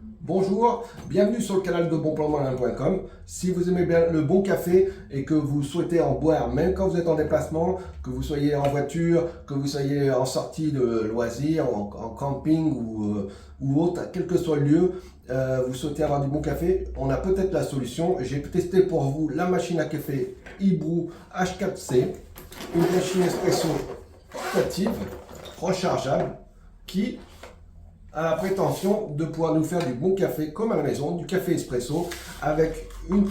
Bonjour, bienvenue sur le canal de bonplanmoyen.com. Si vous aimez bien le bon café et que vous souhaitez en boire même quand vous êtes en déplacement, que vous soyez en voiture, que vous soyez en sortie de loisirs, en camping ou autre, quel que soit le lieu, vous souhaitez avoir du bon café, on a peut-être la solution. J'ai testé pour vous la machine à café Hibrew H4C, une machine espresso portative, rechargeable, qui a la prétention de pouvoir nous faire du bon café comme à la maison, du café espresso avec une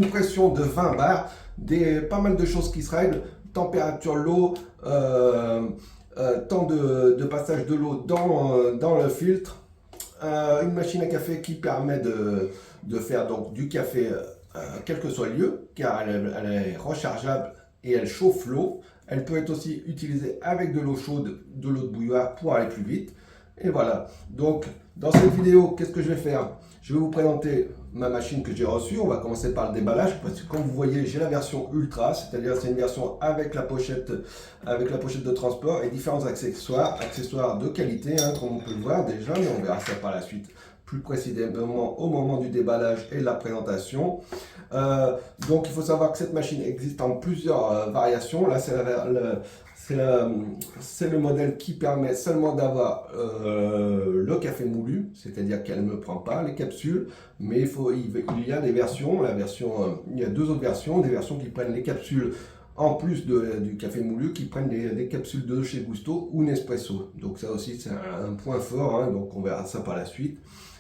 pression de 20 bars, pas mal de choses qui se règlent, température, l'eau, temps de passage de l'eau dans le filtre, une machine à café qui permet de faire donc du café quel que soit le lieu, car elle est rechargeable et elle chauffe l'eau. Elle peut être aussi utilisée avec de l'eau chaude, de l'eau de bouilloire pour aller plus vite. Et voilà, donc dans cette vidéo, qu'est-ce que je vais faire? Je vais vous présenter ma machine que j'ai reçue. On va commencer par le déballage, parce que comme vous voyez, j'ai la version Ultra, c'est-à-dire c'est une version avec la pochette de transport et différents accessoires de qualité, hein, comme on peut le voir déjà, mais on verra ça par la suite, plus précisément au moment du déballage et de la présentation. Donc il faut savoir que cette machine existe en plusieurs variations. Là, c'est le modèle qui permet seulement d'avoir le café moulu, c'est-à-dire qu'elle ne prend pas les capsules, mais il y a des versions, il y a deux autres versions, des versions qui prennent les capsules en plus du café moulu, qui prennent des capsules de chez Gusto ou Nespresso. Donc ça aussi c'est un point fort, hein, donc on verra ça par la suite.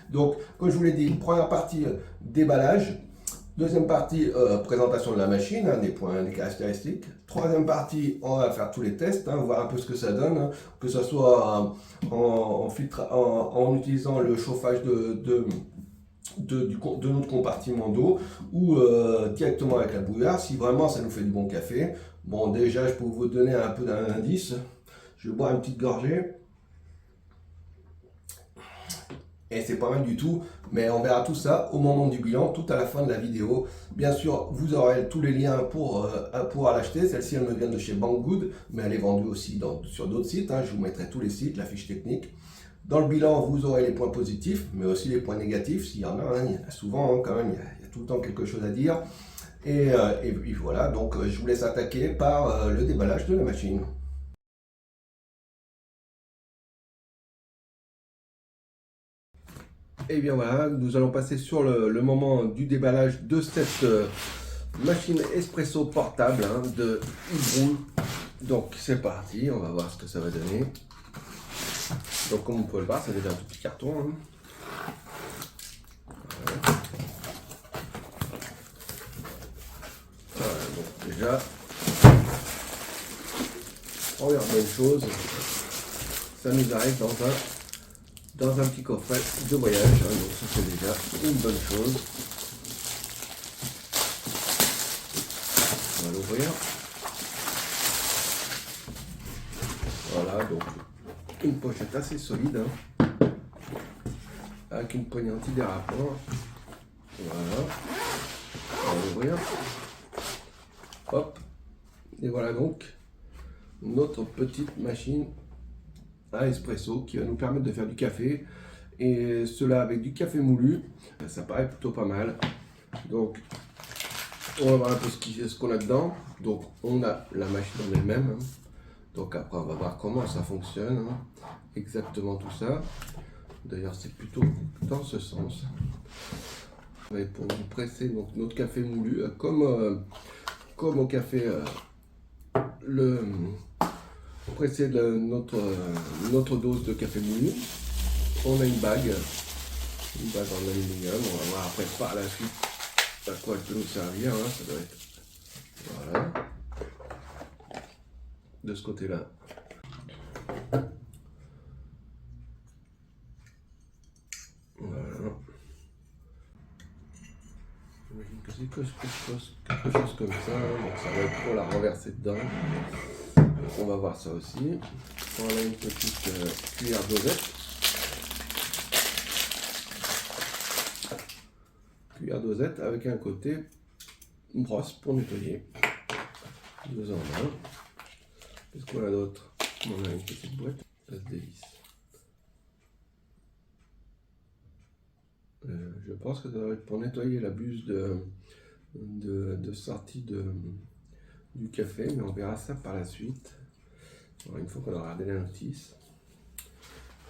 Donc comme je vous l'ai dit, première partie déballage. Deuxième partie, présentation de la machine, hein, des points, des caractéristiques. Troisième partie, on va faire tous les tests, hein, voir un peu ce que ça donne, hein, que ce soit en utilisant le chauffage de notre compartiment d'eau ou directement avec la bouilloire, si vraiment ça nous fait du bon café. Bon, déjà, je peux vous donner un peu d'un indice. Je vais boire une petite gorgée. Et c'est pas mal du tout, mais on verra tout ça au moment du bilan, tout à la fin de la vidéo. Bien sûr, vous aurez tous les liens pour pouvoir l'acheter. Celle-ci, elle me vient de chez Banggood, mais elle est vendue aussi sur d'autres sites, hein. Je vous mettrai tous les sites, la fiche technique. Dans le bilan, vous aurez les points positifs, mais aussi les points négatifs, s'il y en a, hein. Il y en a souvent, hein, quand même, il y a tout le temps quelque chose à dire. Et voilà, donc je vous laisse attaquer par le déballage de la machine. Et bien voilà, nous allons passer sur le moment du déballage de cette machine espresso portable, hein, de Hibrew. Donc c'est parti, on va voir ce que ça va donner. Donc comme vous pouvez le voir, ça devient un tout petit carton, hein. Voilà, donc déjà, première bonne chose, ça nous arrive dans un petit coffret de voyage, hein, donc ça c'est déjà une bonne chose. On va l'ouvrir. Voilà, donc une pochette assez solide, hein, avec une poignée antidérapant. Voilà, on va l'ouvrir. Hop, et voilà donc notre petite machine à espresso qui va nous permettre de faire du café, et cela avec du café moulu. Ça paraît plutôt pas mal. Donc on va voir un peu ce qu'on a dedans. Donc on a la machine en elle-même, hein. Donc après on va voir comment ça fonctionne, hein, exactement tout ça. D'ailleurs c'est plutôt dans ce sens. Et pour vous presser donc notre café moulu, comme au café, presser notre dose de café moulu, on a une bague en aluminium. On va voir après par la suite à quoi elle peut nous servir, hein. Ça doit être, voilà, de ce côté là. Voilà, j'imagine que c'est quelque chose comme ça, hein. Donc ça va être pour la renverser dedans. Donc on va voir ça aussi. On a une petite cuillère dosette. Cuillère dosette avec un côté brosse pour nettoyer. Deux en un. Qu'est-ce qu'on a d'autre? On a une petite boîte de délices. Je pense que ça doit être pour nettoyer la buse de sortie du café, mais on verra ça par la suite. Alors, une fois qu'on aura regardé la notice.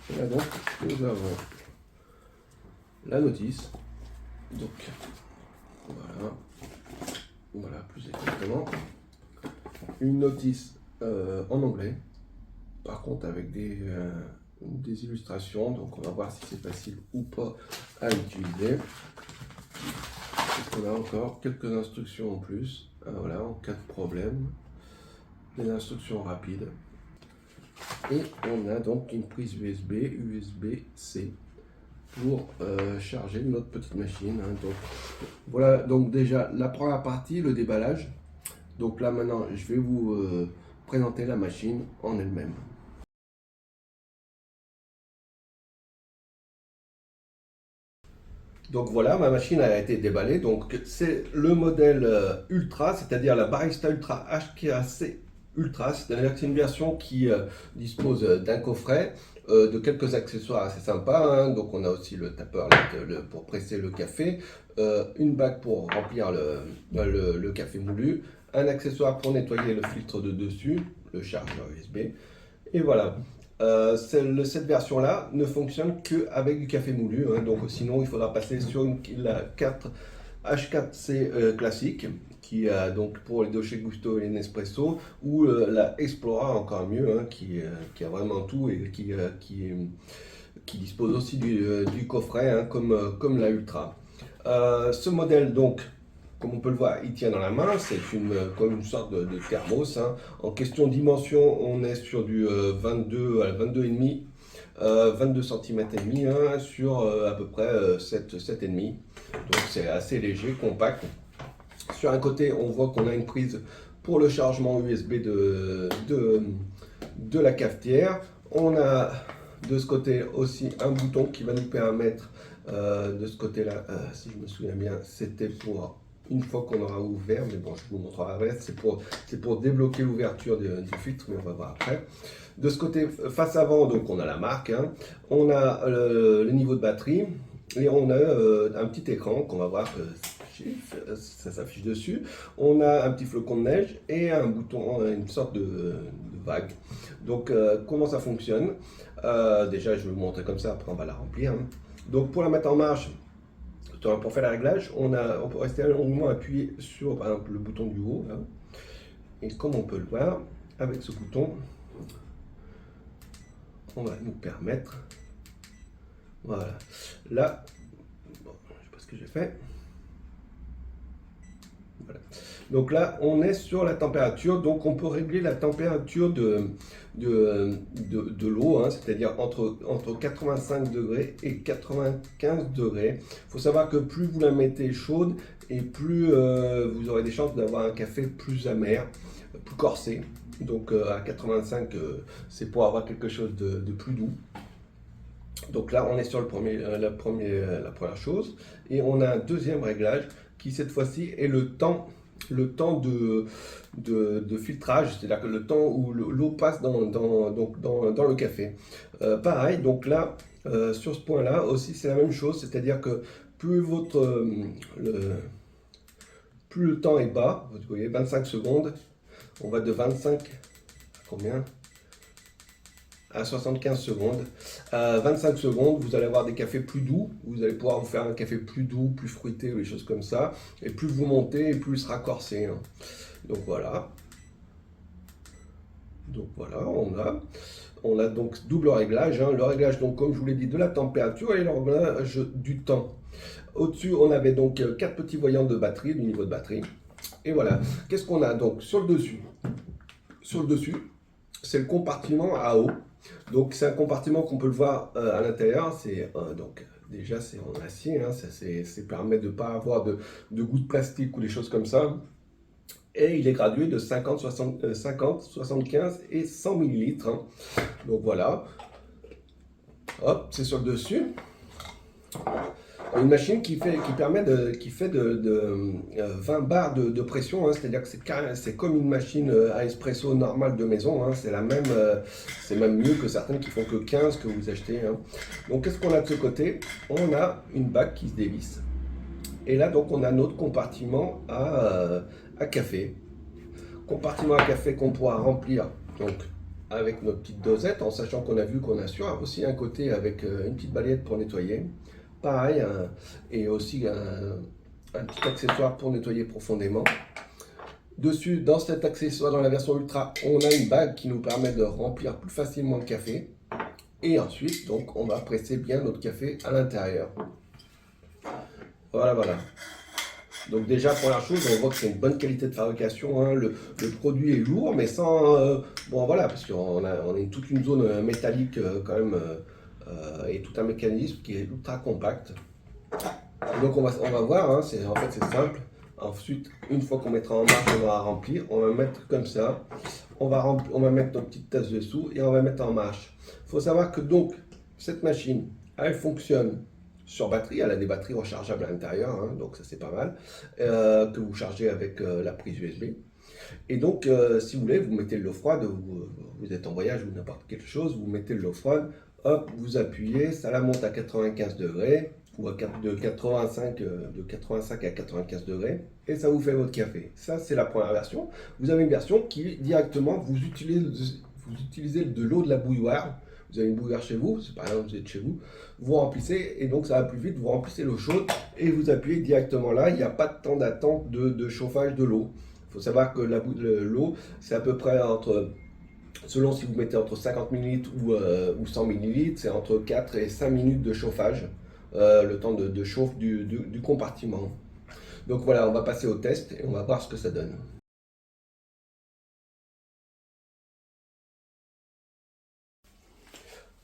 Et là donc, nous avons la notice. Donc, voilà plus exactement. Une notice en anglais, par contre avec des illustrations, donc on va voir si c'est facile ou pas à utiliser. On a encore quelques instructions en plus, voilà, en cas de problème, des instructions rapides. Et on a donc une prise USB, USB-C pour charger notre petite machine. Hein. Donc, voilà donc déjà la première partie, le déballage. Donc là maintenant, je vais vous présenter la machine en elle-même. Donc voilà, ma machine a été déballée. Donc c'est le modèle Ultra, c'est-à-dire la Barista Ultra HKC Ultra. C'est-à-dire que c'est une version qui dispose d'un coffret, de quelques accessoires assez sympas. Hein. Donc on a aussi le tapeur pour presser le café, une bague pour remplir le café moulu, un accessoire pour nettoyer le filtre de dessus, le chargeur USB. Et voilà. Cette version-là ne fonctionne qu'avec du café moulu, hein, donc sinon il faudra passer sur la 4 H4C classique, qui a donc pour les Dolce Gusto et les Nespresso, ou la Explora encore mieux, hein, qui a vraiment tout et qui dispose aussi du coffret, hein, comme la Ultra. Ce modèle donc, comme on peut le voir, il tient dans la main, c'est comme une sorte de thermos. Hein. En question de dimension, on est sur du 22 à 22,5, 22 cm et demi, hein, sur à peu près 7,5. Donc c'est assez léger, compact. Sur un côté, on voit qu'on a une prise pour le chargement USB de la cafetière. On a de ce côté aussi un bouton qui va nous permettre, de ce côté-là, si je me souviens bien, c'était pour une fois qu'on aura ouvert, mais bon, je vous montrerai après, c'est pour débloquer l'ouverture du filtre, mais on va voir après. De ce côté, face avant, donc on a la marque, hein. On a le niveau de batterie, et on a un petit écran qu'on va voir que ça s'affiche dessus. On a un petit flocon de neige et un bouton, une sorte de vague. Donc comment ça fonctionne? Déjà, je vais vous montrer comme ça, après on va la remplir. Hein. Donc pour la mettre en marche, pour faire le réglage, on peut rester longuement appuyé sur par exemple, le bouton du haut. Là. Et comme on peut le voir, avec ce bouton, on va nous permettre, voilà, là, bon, je ne sais pas ce que j'ai fait. Voilà. Donc là, on est sur la température, donc on peut régler la température de l'eau, hein, c'est-à-dire entre 85 degrés et 95 degrés. Il faut savoir que plus vous la mettez chaude, et plus vous aurez des chances d'avoir un café plus amer, plus corsé. Donc à 85, c'est pour avoir quelque chose de plus doux. Donc là, on est sur la première chose. Et on a un deuxième réglage qui, cette fois-ci, est le temps de filtrage, c'est-à-dire que le temps où l'eau passe dans le café. Pareil, donc là, sur ce point-là aussi, c'est la même chose, c'est-à-dire que plus plus le temps est bas, vous voyez, 25 secondes, on va de 25 à combien? À 75 secondes. À 25 secondes, vous allez avoir des cafés plus doux. Vous allez pouvoir vous faire un café plus doux, plus fruité, ou des choses comme ça. Et plus vous montez, et plus il sera corsé. Hein. Donc voilà. Donc voilà, on a donc double réglage. Hein. Le réglage, donc, comme je vous l'ai dit, de la température et le réglage du temps. Au-dessus, on avait donc 4 petits voyants de batterie, du niveau de batterie. Et voilà. Qu'est-ce qu'on a donc sur le dessus? Sur le dessus, c'est le compartiment à eau. Donc c'est un compartiment qu'on peut le voir à l'intérieur. C'est donc déjà c'est en acier. Hein, ça permet de ne pas avoir de gouttes de plastique ou des choses comme ça. Et il est gradué de 50, 75 et 100 ml. Hein. Donc voilà. Hop, c'est sur le dessus. Une machine qui fait 20 bars de pression, hein, c'est-à-dire que c'est comme une machine à espresso normale de maison, hein, c'est même mieux que certaines qui font que 15 que vous achetez, hein. Donc qu'est-ce qu'on a de ce côté? On a une bague qui se dévisse. Et là donc on a notre compartiment à café. Compartiment à café qu'on pourra remplir donc avec notre petite dosette, en sachant qu'on a vu qu'on a aussi un côté avec une petite balayette pour nettoyer. Pareil, et aussi un petit accessoire pour nettoyer profondément. Dessus, dans cet accessoire, dans la version Ultra, on a une bague qui nous permet de remplir plus facilement le café. Et ensuite, donc, on va presser bien notre café à l'intérieur. Voilà, voilà. Donc déjà, première chose, on voit que c'est une bonne qualité de fabrication, hein. Le produit est lourd, mais sans... bon voilà, parce qu'on a toute une zone métallique quand même, et tout un mécanisme qui est ultra compact. Donc on va voir, hein, en fait c'est simple. Ensuite, une fois qu'on mettra en marche, on va remplir. On va mettre comme ça. On va mettre notre petite tasse dessous et on va mettre en marche. Il faut savoir que donc, cette machine, elle fonctionne sur batterie. Elle a des batteries rechargeables à l'intérieur, hein, donc ça c'est pas mal. Que vous chargez avec la prise USB. Et donc, si vous voulez, vous mettez de l'eau froide, vous êtes en voyage ou n'importe quelque chose, vous mettez de l'eau froide, hop, vous appuyez, ça la monte à 95 degrés, ou de 85 à 95 degrés, et ça vous fait votre café. Ça, c'est la première version. Vous avez une version qui, directement, vous utilisez de l'eau de la bouilloire. Vous avez une bouilloire chez vous, c'est par exemple, vous êtes chez vous, vous remplissez, et donc ça va plus vite, vous remplissez l'eau chaude, et vous appuyez directement là, il n'y a pas de temps d'attente de chauffage de l'eau. Il faut savoir que l'eau, c'est à peu près selon si vous mettez entre 50 ml ou 100 ml, c'est entre 4 et 5 minutes de chauffage, le temps de chauffe du compartiment. Donc voilà, on va passer au test et on va voir ce que ça donne.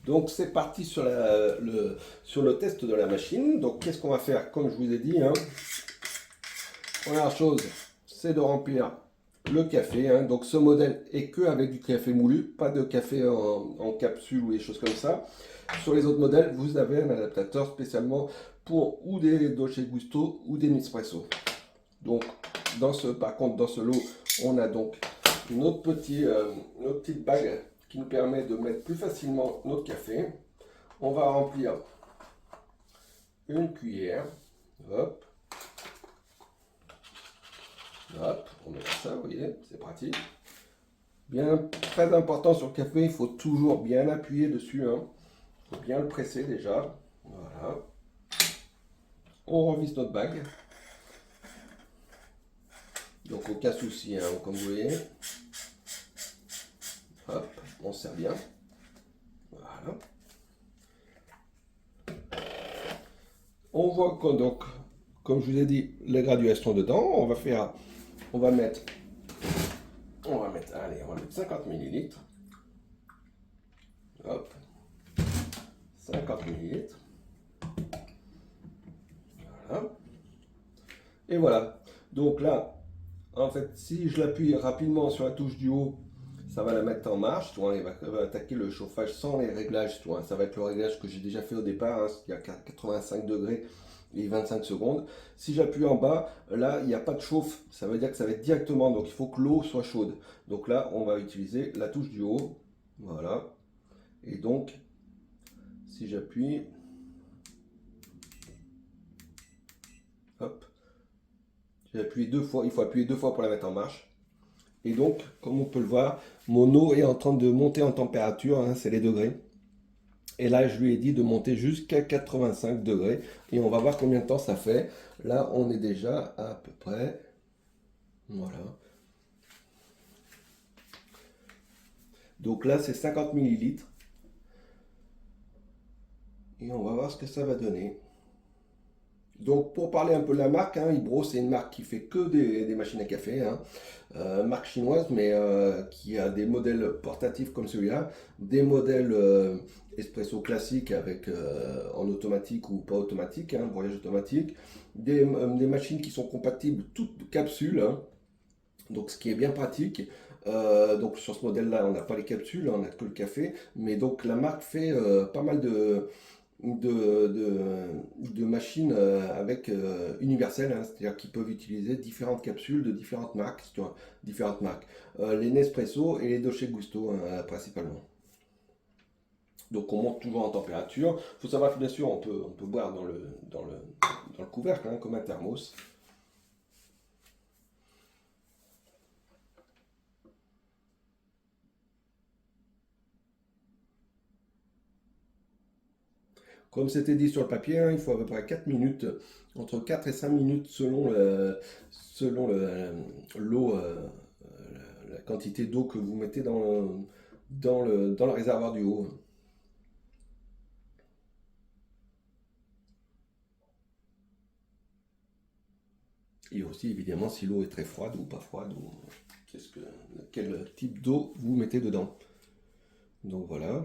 Donc c'est parti sur le test de la machine. Donc qu'est-ce qu'on va faire? Comme je vous ai dit, hein, première chose, c'est de remplir le café, hein. Donc ce modèle est que avec du café moulu, pas de café en capsule ou des choses comme ça. Sur les autres modèles, vous avez un adaptateur spécialement pour ou des Dolce Gusto ou des Nespresso. Donc par contre dans ce lot, on a donc notre petite bague qui nous permet de mettre plus facilement notre café. On va remplir une cuillère, hop. Hop, on met ça, vous voyez, c'est pratique. Bien, très important sur le café, il faut toujours bien appuyer dessus, hein. Il faut bien le presser déjà. Voilà. On revisse notre bague. Donc aucun souci, hein, comme vous voyez. Hop, on serre bien. Voilà. On voit que donc, comme je vous ai dit, les graduations dedans, on va mettre 50 ml. Hop, 50 ml. Voilà. Et voilà. Donc là, en fait, si je l'appuie rapidement sur la touche du haut, ça va la mettre en marche. Tu vois, il va attaquer le chauffage sans les réglages. Tu vois. Ça va être le réglage que j'ai déjà fait au départ, hein, il y a 85 degrés et 25 secondes. Si j'appuie en bas, là, il n'y a pas de chauffe. Ça veut dire que ça va être directement. Donc, il faut que l'eau soit chaude. Donc là, on va utiliser la touche du haut. Voilà. Et donc, si j'appuie, hop, j'ai appuyé 2 fois. Il faut appuyer 2 fois pour la mettre en marche. Et donc, comme on peut le voir, mon eau est en train de monter en température, hein, c'est les degrés. Et là, je lui ai dit de monter jusqu'à 85 degrés. Et on va voir combien de temps ça fait. Là, on est déjà à peu près... Voilà. Donc là, c'est 50 ml. Et on va voir ce que ça va donner. Donc pour parler un peu de la marque, hein, Ibro, c'est une marque qui fait que des machines à café, hein. Marque chinoise, mais qui a des modèles portatifs comme celui-là, des modèles espresso classiques avec en automatique ou pas automatique, hein, broyage automatique, des machines qui sont compatibles toutes capsules, hein, donc ce qui est bien pratique. Donc sur ce modèle-là, on n'a pas les capsules, on n'a que le café, mais donc la marque fait pas mal de machines avec universelles, hein, c'est-à-dire qu'ils peuvent utiliser différentes capsules de différentes marques, différentes marques. Les Nespresso et les Dolce Gusto principalement. Donc on monte toujours en température. Il faut savoir que bien sûr on peut boire dans le couvercle, hein, comme un thermos. Comme c'était dit sur le papier, hein, il faut à peu près 4 minutes, entre 4 et 5 minutes l'eau, la quantité d'eau que vous mettez dans le réservoir du haut. Et aussi évidemment si l'eau est très froide ou pas froide, ou quel type d'eau vous mettez dedans. Donc voilà.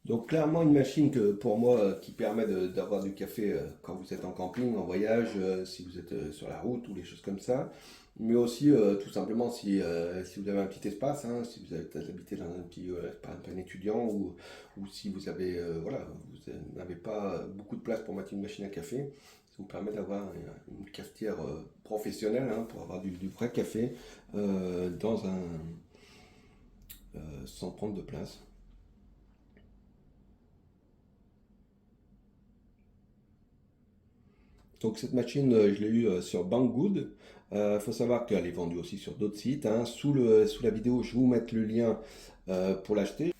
Donc clairement une machine que pour moi qui permet d'avoir du café quand vous êtes en camping, en voyage, si vous êtes sur la route ou des choses comme ça. Mais aussi tout simplement si vous avez un petit espace, hein, si vous habitez dans un petit par exemple un étudiant, ou si vous avez voilà, vous n'avez pas beaucoup de place pour mettre une machine à café, ça vous permet d'avoir une cafetière professionnelle, hein, pour avoir du vrai café sans prendre de place. Donc cette machine, je l'ai eue sur Banggood. Il faut savoir qu'elle est vendue aussi sur d'autres sites, hein. Sous la vidéo, je vais vous mettre le lien pour l'acheter.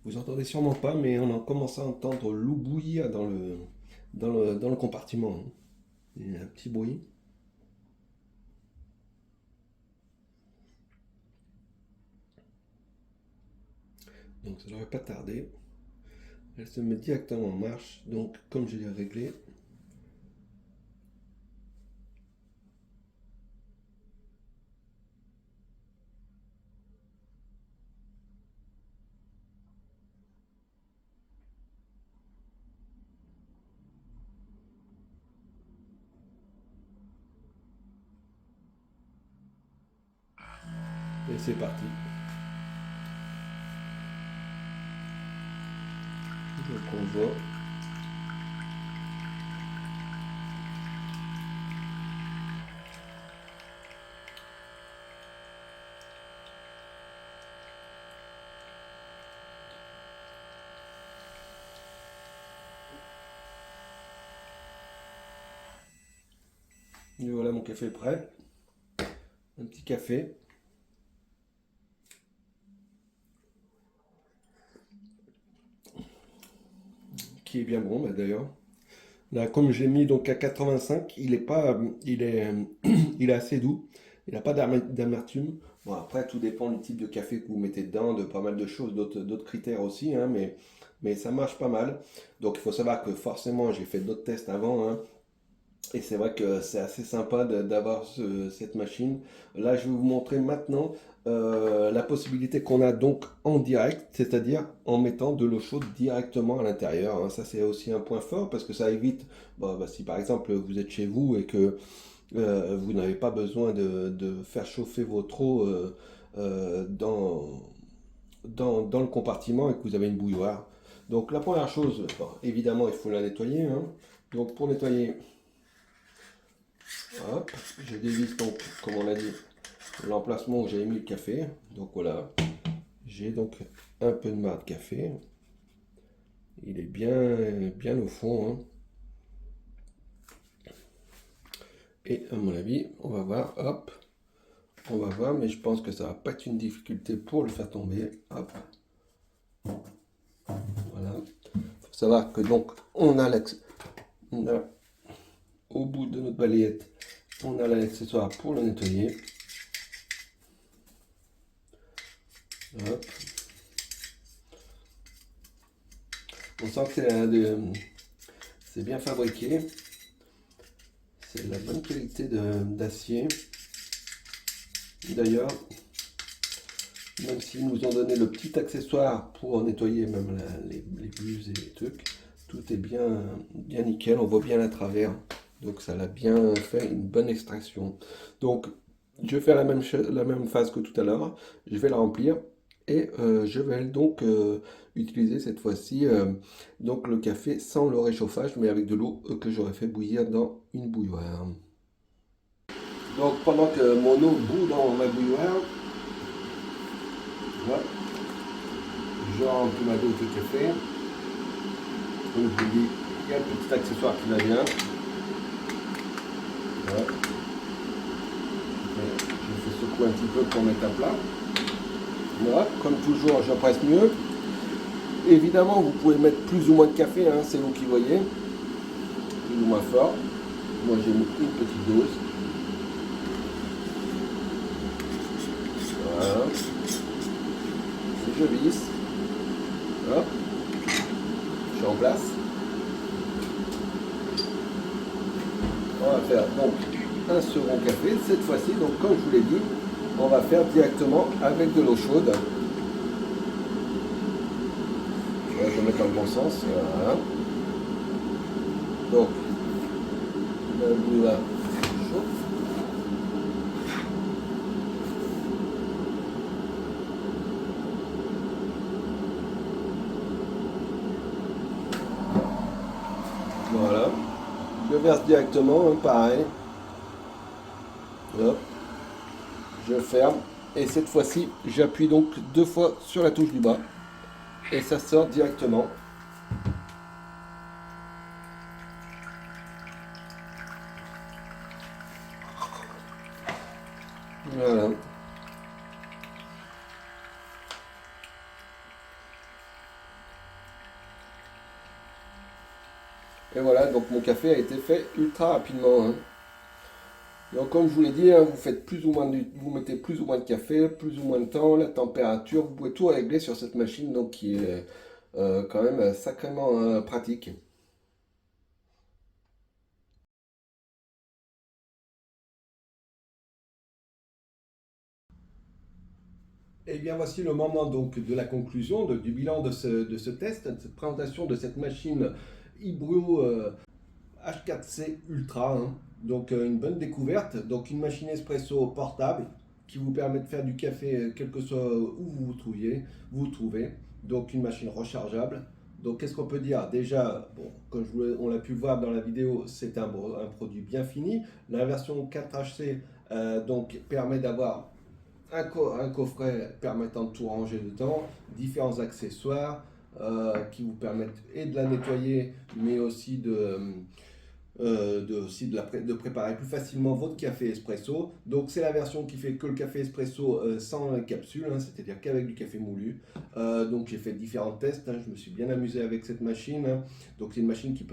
Vous entendez sûrement pas, mais on a commencé à entendre l'eau bouillir dans le compartiment, hein. Il y a un petit bruit. Donc ça devrait pas tarder. Elle se met directement en marche. Donc comme je l'ai réglé, et c'est parti. Donc on voit. Et voilà, mon café est prêt. Un petit café qui est bien bon, bah, d'ailleurs. Là, comme j'ai mis donc à 85, il est pas, il est assez doux. Il n'a pas d'amertume. Bon, après, tout dépend du type de café que vous mettez dedans, de pas mal de choses, d'autres critères aussi, hein, mais ça marche pas mal. Donc, il faut savoir que forcément, j'ai fait d'autres tests avant, hein. Et c'est vrai que c'est assez sympa d'avoir cette machine. Là, je vais vous montrer maintenant la possibilité qu'on a donc en direct, c'est-à-dire en mettant de l'eau chaude directement à l'intérieur, hein. Ça, c'est aussi un point fort parce que ça évite, bon, bah, si par exemple vous êtes chez vous et que vous n'avez pas besoin de faire chauffer votre eau dans le compartiment et que vous avez une bouilloire. Donc la première chose, bon, évidemment, il faut la nettoyer, hein. Donc pour nettoyer, hop, je dévisse donc, comme on l'a dit, l'emplacement où j'avais mis le café. Donc voilà, j'ai donc un peu de marc de café. Il est bien au fond, hein. Et à mon avis, on va voir, hop, on va voir, mais je pense que ça va pas être une difficulté pour le faire tomber. Hop, voilà. Faut savoir que donc on a au bout de notre balayette, on a l'accessoire pour le nettoyer. Hop. On sent que c'est bien fabriqué. C'est de la bonne qualité d'acier. D'ailleurs, même s'ils nous ont donné le petit accessoire pour nettoyer même les buses et les trucs, tout est bien nickel, on voit bien à travers. Donc ça l'a bien fait, une bonne extraction. Donc je vais faire la même phase que tout à l'heure. Je vais la remplir et je vais donc utiliser cette fois-ci donc le café sans le réchauffage, mais avec de l'eau que j'aurais fait bouillir dans une bouilloire. Donc pendant que mon eau bout dans ma bouilloire, voilà, je remplis ma dose de café. Comme je vous dis, il y a un petit accessoire qui va bien. Voilà. Je fais secouer un petit peu pour mettre à plat. Voilà, comme toujours, je presse mieux. Évidemment, vous pouvez mettre plus ou moins de café, hein, c'est vous qui voyez, plus ou moins fort. Moi, j'ai mis une petite dose. Voilà. Et je visse. Hop. Je suis en place. On va faire donc un second café. Cette fois-ci, donc comme je vous l'ai dit, on va faire directement avec de l'eau chaude. Je vais mettre dans le bon sens. Voilà. Donc, la bouilloire chauffe. Voilà. Je verse directement, hein, pareil. Hop. Je ferme. Et cette fois-ci, j'appuie donc 2 fois sur la touche du bas. Et ça sort directement. Voilà. Et voilà, donc mon café a été fait ultra rapidement, hein. Donc comme je vous l'ai dit, hein, vous mettez plus ou moins de café, plus ou moins de temps, la température, vous pouvez tout régler sur cette machine donc qui est quand même sacrément pratique. Et bien voici le moment donc de la conclusion, du bilan de ce test, de cette présentation de cette machine Ibrio H4C Ultra, hein. Donc une bonne découverte, donc une machine espresso portable qui vous permet de faire du café quel que soit où vous trouvez. Donc une machine rechargeable. Donc qu'est-ce qu'on peut dire? Déjà, bon, comme on l'a pu voir dans la vidéo, c'est un produit bien fini. La version 4HC donc permet d'avoir un coffret permettant de tout ranger dedans, différents accessoires qui vous permettent et de la nettoyer, mais aussi de préparer plus facilement votre café espresso. Donc c'est la version qui fait que le café espresso sans la capsule, hein, c'est-à-dire qu'avec du café moulu. Donc j'ai fait différents tests, hein, je me suis bien amusé avec cette machine, hein. Donc c'est une machine qui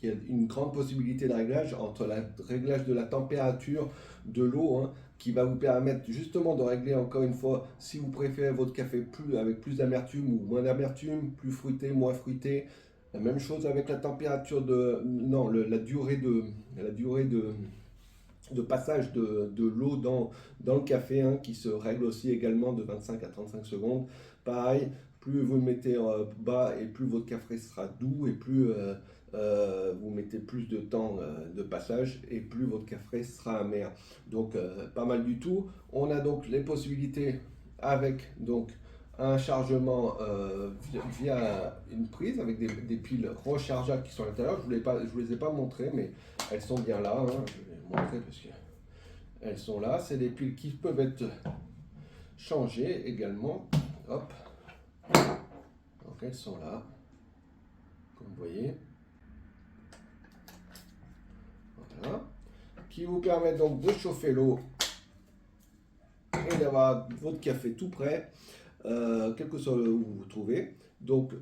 a une grande possibilité de réglage entre le réglage de la température de l'eau, hein, qui va vous permettre justement de régler encore une fois si vous préférez votre café avec plus d'amertume ou moins d'amertume, plus fruité, moins fruité, La même chose avec la température de... Non, la durée de passage de l'eau dans le café, hein, qui se règle aussi également de 25 à 35 secondes. Pareil, plus vous le mettez bas et plus votre café sera doux et plus vous mettez plus de temps de passage et plus votre café sera amer. Donc pas mal du tout. On a donc les possibilités avec donc un chargement via une prise avec des piles rechargeables qui sont à l'intérieur. Je vous les ai pas montrées, mais elles sont bien là, hein. Je vais les montrer parce qu'elles sont là. C'est des piles qui peuvent être changées également. Hop. Donc elles sont là, comme vous voyez. Voilà. Qui vous permettent donc de chauffer l'eau et d'avoir votre café tout prêt, quel que soit où vous vous trouvez. Donc,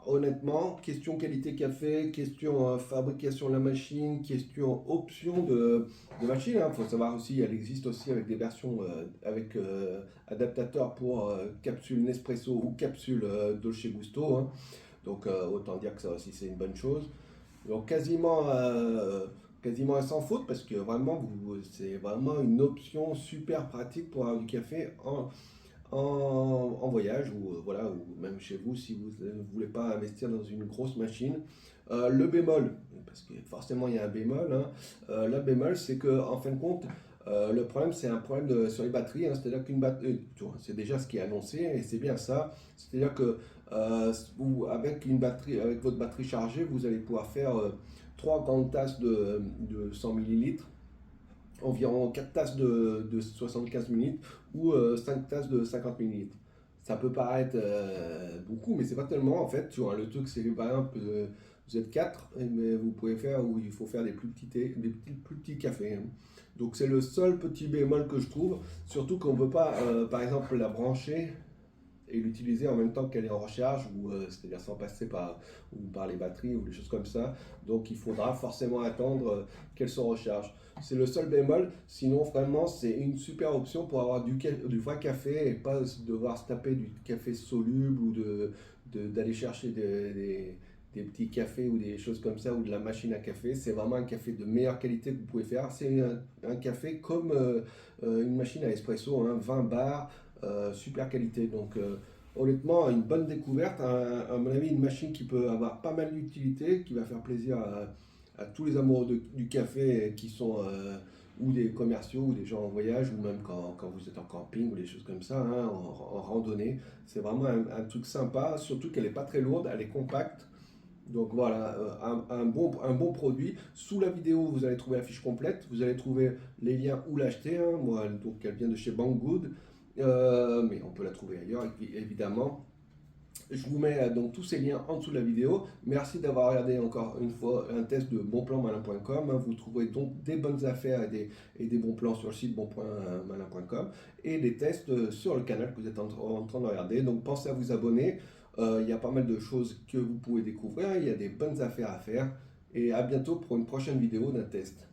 honnêtement, question qualité café, question fabrication de la machine, question option de machine. Il faut savoir aussi, elle existe aussi avec des versions avec adaptateur pour capsule Nespresso ou capsule Dolce Gusto, hein. Donc, autant dire que ça aussi, c'est une bonne chose. Donc, quasiment sans faute parce que vraiment, c'est vraiment une option super pratique pour avoir du café en voyage ou voilà, ou même chez vous si vous ne voulez pas investir dans une grosse machine. Le bémol, parce que forcément il y a un bémol, hein. Le bémol, c'est que en fin de compte, le problème c'est un problème sur les batteries, hein. C'est-à-dire qu'une batterie, c'est déjà ce qui est annoncé et c'est bien ça. C'est-à-dire que avec une batterie, avec votre batterie chargée, vous allez pouvoir faire 3 grandes tasses de 100 millilitres, environ 4 tasses de 75 minutes ou 5 tasses de 50 millilitres. Ça peut paraître beaucoup, mais c'est pas tellement en fait. Tu vois, le truc, c'est que par exemple, vous êtes 4, mais vous pouvez faire où il faut faire des plus petits cafés, hein. Donc c'est le seul petit bémol que je trouve, surtout qu'on ne peut pas, par exemple, la brancher et l'utiliser en même temps qu'elle est en recharge, ou c'est-à-dire sans passer par les batteries ou des choses comme ça. Donc il faudra forcément attendre qu'elle se recharge. C'est le seul bémol, sinon vraiment c'est une super option pour avoir du vrai café et pas devoir se taper du café soluble ou d'aller chercher des petits cafés ou des choses comme ça ou de la machine à café. C'est vraiment un café de meilleure qualité que vous pouvez faire. C'est un café comme une machine à espresso, hein, 20 bars, super qualité. Donc, honnêtement, une bonne découverte. À mon avis, une machine qui peut avoir pas mal d'utilité, qui va faire plaisir à tous les amoureux du café qui sont ou des commerciaux ou des gens en voyage ou même quand vous êtes en camping ou des choses comme ça, hein, en randonnée. C'est vraiment un truc sympa, surtout qu'elle n'est pas très lourde, elle est compacte. Donc voilà, un bon produit. Sous la vidéo, vous allez trouver la fiche complète. Vous allez trouver les liens où l'acheter, hein. Moi, donc, elle vient de chez Banggood. Mais on peut la trouver ailleurs, évidemment. Je vous mets donc tous ces liens en dessous de la vidéo. Merci d'avoir regardé encore une fois un test de bonplanmalin.com. Vous trouverez donc des bonnes affaires et des bons plans sur le site bonplanmalin.com et des tests sur le canal que vous êtes en train de regarder. Donc pensez à vous abonner. Il y a pas mal de choses que vous pouvez découvrir. Il y a des bonnes affaires à faire. Et à bientôt pour une prochaine vidéo d'un test.